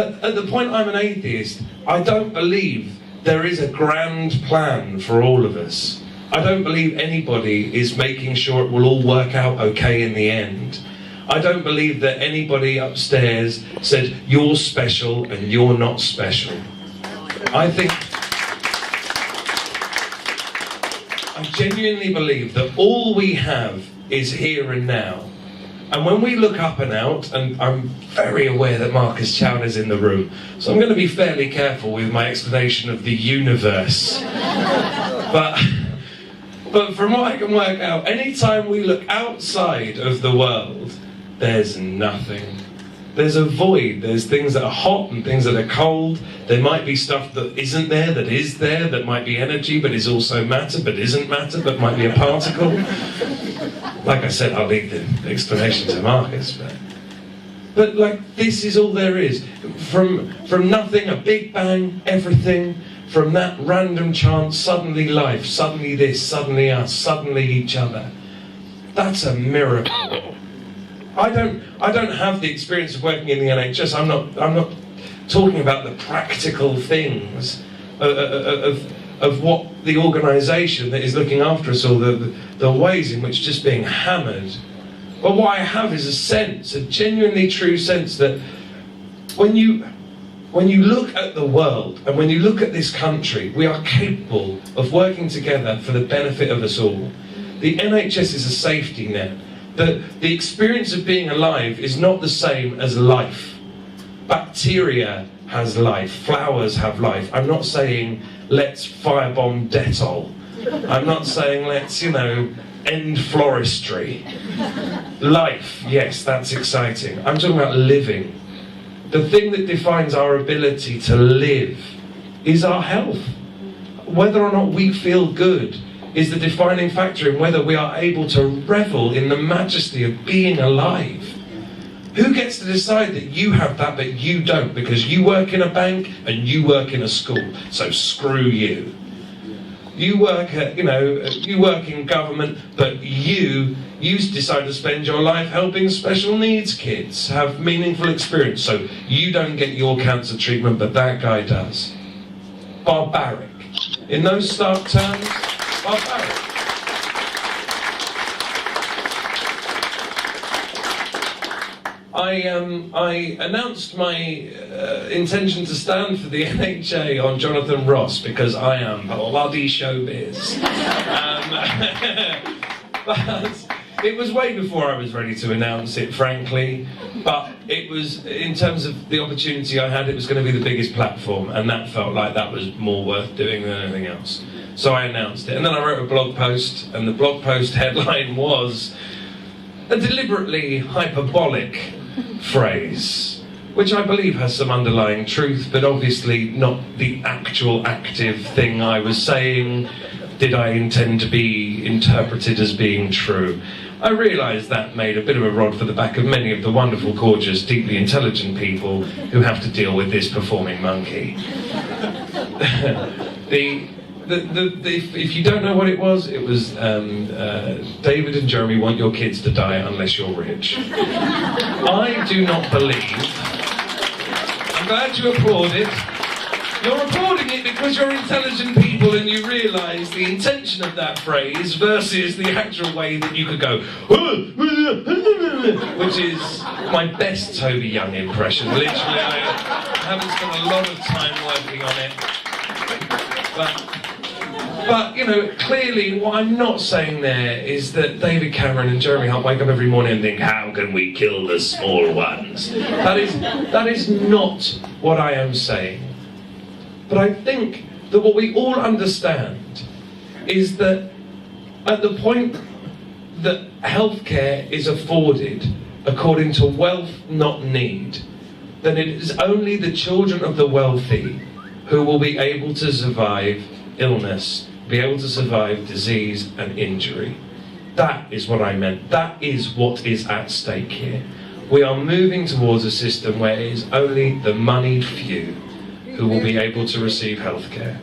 At the point I'm an atheist, I don't believe there is a grand plan for all of us. I don't believe anybody is making sure it will all work out okay in the end. I don't believe that anybody upstairs said, you're special and you're not special. I genuinely believe that all we have is here and now. And when we look up and out, and I'm very aware that Marcus Chown is in the room, so I'm going to be fairly careful with my explanation of the universe. But from what I can work out, anytime we look outside of the world, there's nothing. There's a void. There's things that are hot and things that are cold. There might be stuff that isn't there, that is there, that might be energy, but is also matter, but isn't matter, but might be a particle. Like I said, I'll leave the explanation to Marcus. But like, this is all there is. From nothing, a big bang, everything. From that random chance, suddenly life, suddenly this, suddenly us, suddenly each other. That's a miracle. I don't have the experience of working in the NHS. I'm not talking about the practical things of what the organisation that is looking after us all, the ways in which just being hammered. But what I have is a sense, a genuinely true sense that when you look at the world and when you look at this country, we are capable of working together for the benefit of us all. The NHS is a safety net. The experience of being alive is not the same as life. Bacteria has life, flowers have life. I'm not saying let's firebomb Dettol. I'm not saying let's, end floristry. Life, yes, that's exciting. I'm talking about living. The thing that defines our ability to live is our health. Whether or not we feel good is the defining factor in whether we are able to revel in the majesty of being alive. Who gets to decide that you have that but you don't, because you work in a bank and you work in a school, so screw you. You work in government, but you decide to spend your life helping special needs kids have meaningful experience, so you don't get your cancer treatment, but that guy does. Barbaric. In those stark terms, barbaric. I announced my intention to stand for the NHA on Jonathan Ross because I am bloody showbiz. But it was way before I was ready to announce it, frankly. But it was, in terms of the opportunity I had, it was going to be the biggest platform, and that felt like that was more worth doing than anything else. So I announced it, and then I wrote a blog post, and the blog post headline was a deliberately hyperbolic phrase, which I believe has some underlying truth, but obviously not the actual active thing I was saying did I intend to be interpreted as being true. I realised that made a bit of a rod for the back of many of the wonderful, gorgeous, deeply intelligent people who have to deal with this performing monkey. If you don't know what it was David and Jeremy want your kids to die unless you're rich. I do not believe. I'm glad you applauded. You're applauding it because you're intelligent people and you realise the intention of that phrase versus the actual way that you could go, which is my best Toby Young impression. Literally, I haven't spent a lot of time working on it. But clearly what I'm not saying there is that David Cameron and Jeremy Hunt wake up every morning and think, how can we kill the small ones? That is not what I am saying. But I think that what we all understand is that at the point that healthcare is afforded according to wealth, not need, then it is only the children of the wealthy who will be able to survive illness, be able to survive disease and injury. That is what I meant. That is what is at stake here. We are moving towards a system where it is only the moneyed few who will be able to receive healthcare.